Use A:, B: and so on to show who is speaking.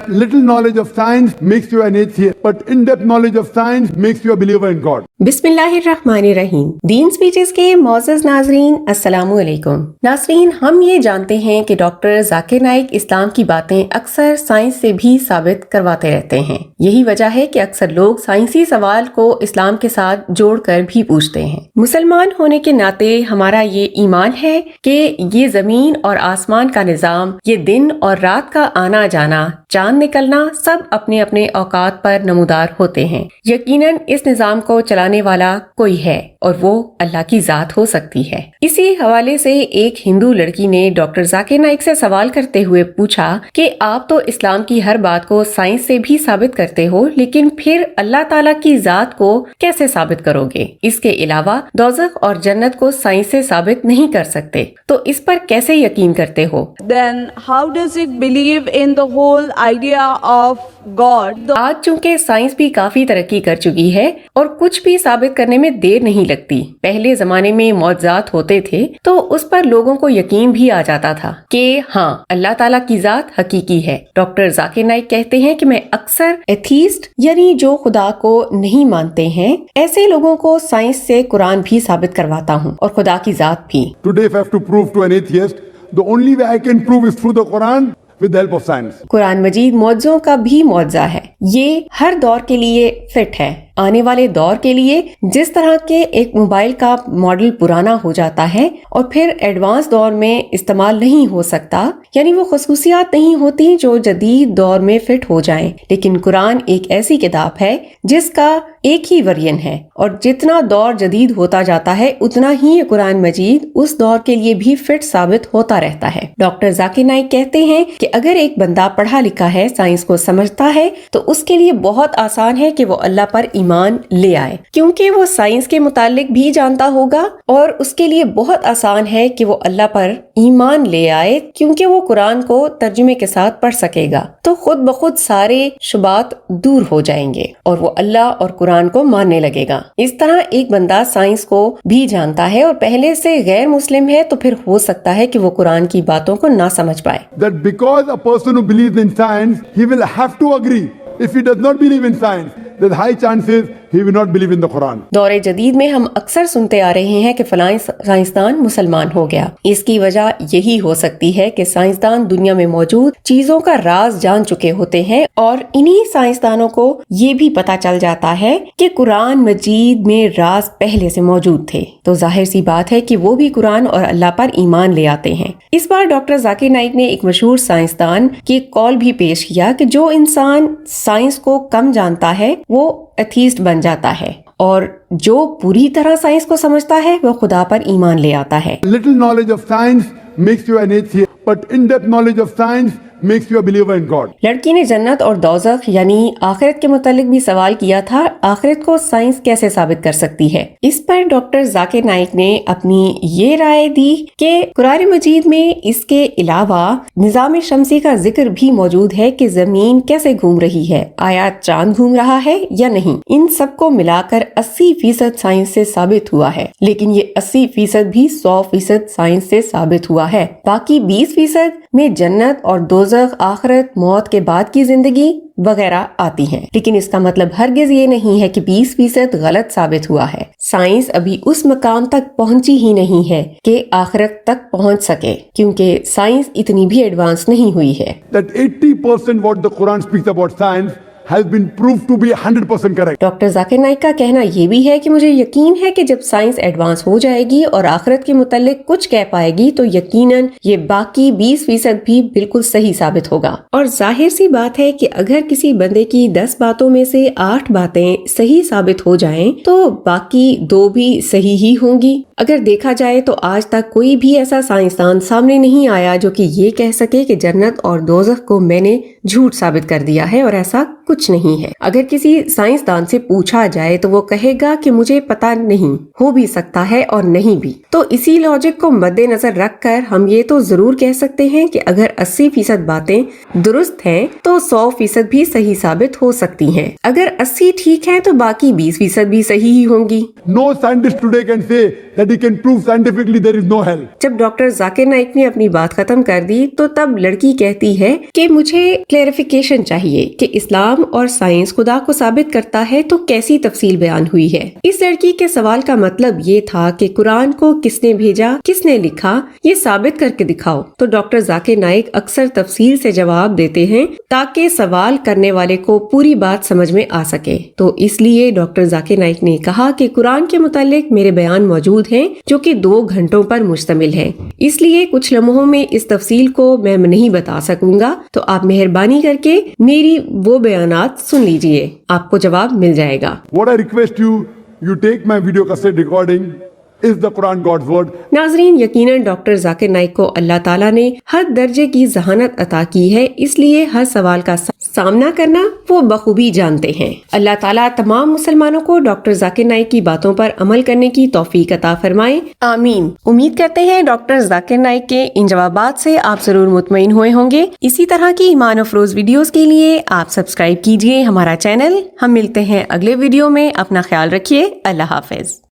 A: Little knowledge of science makes you an atheist, but in-depth knowledge of science makes you a believer in God.
B: बिस्मिल्लाहिर्रहमानिर्रहीम। दीन speeches के मोअज़्ज़ज़ नाज़रीन, अस्सलामु अलैकुम। नाज़रीन, हम ये जानते हैं कि डॉक्टर जाकिर नाइक इस्लाम की बातें अक्सर साइंस से भी साबित करवाते रहते हैं। यही वजह है कि अक्सर लोग साइंसी सवाल को इस्लाम के साथ जोड़कर भी पूछते हैं। मुसलमान होने के नाते हमारा ये ईमान है कि ये जमीन और आसमान का निज़ाम, ये दिन और रात का आना जाना, चांद निकलना, सब अपने अपने औकात पर नमूदार होते हैं। यकीनन इस निज़ाम को चलाने वाला कोई है और वो अल्लाह की जात हो सकती है। इसी हवाले से एक हिंदू लड़की ने डॉक्टर जाकिर नाइक से सवाल करते हुए पूछा कि आप तो इस्लाम की हर बात को साइंस से भी साबित करते हो, लेकिन फिर अल्लाह ताला की जात को कैसे साबित करोगे? इसके अलावा दोज़ख और जन्नत को साइंस से साबित नहीं कर सकते, तो इस पर कैसे यकीन करते हो?
C: Then how does it believe in the whole idea of God?
B: आज चूंकि साइंस भी काफी तरक्की कर चुकी है और कुछ भी साबित करने में देर नहीं लगती। पहले जमाने में मौजज़ात होते थे तो उस पर लोगों को यकीन भी आ जाता था कि हाँ, अल्लाह ताला की जात हकीकी है। डॉक्टर जाकिर नाइक कहते हैं कि मैं अक्सर एथीस्ट यानी जो खुदा को नहीं मानते हैं, ऐसे लोगों को साइंस से कुरान भी साबित करवाता हूँ और खुदा की जात भी।
A: Today, if I have to prove to an atheist, the only way I can prove is through the Quran with the help of science.
B: Quran मजीद मौजज़ों का भी मौजज़ा है। ये हर दौर के लिए फिट है। आने वाले दौर के लिए जिस तरह के एक मोबाइल का मॉडल पुराना हो जाता है और फिर एडवांस दौर में इस्तेमाल नहीं हो सकता, यानी वो खुसूसियात नहीं होती जो जदीद दौर में फिट हो जाएं। लेकिन कुरान एक ऐसी किताब है जिसका एक ही वर्जन है और जितना दौर जदीद होता जाता है उतना ही ये कुरान मजीद उस दौर के लिए भी फिट साबित होता रहता है। डॉक्टर जाकिर नाइक कहते हैं कि अगर एक बंदा पढ़ा लिखा है, साइंस को समझता है, तो उसके लिए बहुत आसान है कि वो अल्लाह पर ईमान ले आए, क्योंकि वो साइंस के मुतालिक भी जानता होगा, और उसके लिए बहुत आसान है कि वो अल्लाह पर ईमान ले आए क्योंकि वो कुरान को तर्जुमे के साथ पढ़ सकेगा। तो खुद ब खुद सारे शुबात दूर हो जाएंगे और वो अल्लाह और कुरान को मानने लगेगा। इस तरह एक बंदा साइंस को भी जानता है और पहले से गैर मुस्लिम है, तो फिर हो सकता है कि वो कुरान की बातों को ना समझ पाए।
A: That because a person who believes in science, he will have to agree. If he does not believe in science, there's high chances he will not believe in the Quran.
B: दौरे जदीद में हम अक्सर सुनते आ रहे हैं कि फलां साइंसदान मुसलमान हो गया। इसकी वजह यही हो सकती है कि साइंसदान दुनिया में मौजूद चीजों का राज जान चुके होते हैं और इन्हीं साइंसदानों को ये भी पता चल जाता है कि कुरान मजीद में राज पहले से मौजूद थे। तो जाहिर सी बात है कि वो भी कुरान और अल्लाह पर ईमान ले आते हैं। इस बार डॉक्टर जाकिर नाइक ने एक मशहूर साइंसदान की कॉल भी पेश किया कि जो इंसान साइंस को कम जानता है वो एथीस्ट बन जाता है और जो पूरी तरह साइंस को समझता है वो खुदा पर ईमान ले आता है।
A: Little knowledge of science makes you an atheist, but in-depth knowledge of science makes you a believer in God.
B: लड़की ने जन्नत और दोज़ख यानी आखिरत के मुतालिक भी सवाल किया था, आखिरत को साइंस कैसे साबित कर सकती है? इस पर डॉक्टर जाकिर नाइक ने अपनी ये राय दी कि कुरान मजीद में इसके अलावा निज़ाम शमसी का जिक्र भी मौजूद है कि जमीन कैसे घूम रही है, आया चांद घूम रहा है या नहीं। इन सब को मिलाकर 80% साइंस से साबित हुआ है, लेकिन ये 80% भी 100% साइंस से साबित हुआ है। बाकी 20% में जन्नत और दोज़ख, आखिरत, मौत के बाद की जिंदगी वगैरह आती हैं। लेकिन इसका मतलब हरगिज ये नहीं है कि 20% गलत साबित हुआ है। साइंस अभी उस मकाम तक पहुंची ही नहीं है कि आखिरत तक पहुंच सके, क्योंकि साइंस इतनी भी एडवांस नहीं हुई है।
A: That 80% what the Quran speaks about science has been proved to be 100% correct.
B: Doctor Zakir Naik का कहना ये भी है कि मुझे यकीन है कि जब साइंस एडवांस हो जाएगी और आखिरत के मुतालिक कुछ कह पाएगी तो यकीनन ये बाकी 20% भी बिल्कुल सही साबित होगा। और जाहिर सी बात है कि अगर किसी बंदे की 10 बातों में से 8 बातें सही साबित हो जाएं तो बाकी 2 भी सही ही होंगी। अगर देखा जाए तो आज तक कोई भी ऐसा साइंसदान सामने नहीं आया जो कि ये कह सके कि जन्नत और दोज़ख को मैंने झूठ साबित कर दिया है, और ऐसा कुछ नहीं है। अगर किसी साइंसदान से पूछा जाए तो वो कहेगा कि मुझे पता नहीं, हो भी सकता है और नहीं भी। तो इसी लॉजिक को मद्देनजर रखकर हम ये तो जरूर कह सकते हैं कि अगर 80% बातें दुरुस्त हैं तो 100% भी सही साबित हो सकती हैं। अगर 80 ठीक है तो बाकी 20% भी सही ही होंगी।
A: No scientist today can say that he can prove scientifically there is no hell.
B: जब डॉक्टर जाकिर नाइक ने अपनी बात खत्म कर दी तो तब लड़की कहती है कि मुझे क्लेरिफिकेशन चाहिए कि इस्लाम और साइंस खुदा को साबित करता है तो कैसी तफसील बयान हुई है। इस लड़की के सवाल का मतलब ये था कि कुरान को किसने भेजा, किसने लिखा, ये साबित करके दिखाओ। तो डॉक्टर जाकिर नाइक अक्सर तफसील से जवाब देते हैं ताकि सवाल करने वाले को पूरी बात समझ में आ सके। तो इसलिए डॉक्टर जाकिर नाइक ने कहा कि कुरान के मुतालिक मेरे बयान मौजूद हैं जो कि 2 घंटों पर मुश्तमिल है, इसलिए कुछ लम्हों में इस तफसील को मैं नहीं बता सकूंगा। तो आप मेहरबानी करके मेरी वो बयानात सुन लीजिए, आपको जवाब मिल जाएगा।
A: What I request you, you take my video cassette recording. Is the Quran God's word?
B: नाजरीन, यकीनन डॉक्टर जाकिर नाइक को अल्लाह ताला ने हर दर्जे की जहानत अता की है, इसलिए हर सवाल का सामना करना वो बखूबी जानते हैं। अल्लाह ताला तमाम मुसलमानों को डॉक्टर जाकिर नाइक की बातों पर अमल करने की तौफीक अता फरमाए, आमीन। उम्मीद करते हैं डॉक्टर जाकिर नाइक के इन जवाबात से आप जरूर मुतमईन हुए होंगे। इसी तरह की ईमान अफरोज वीडियोस के लिए आप सब्सक्राइब कीजिए हमारा चैनल। हम मिलते हैं अगले वीडियो में। अपना ख्याल रखिए। अल्लाह हाफिज।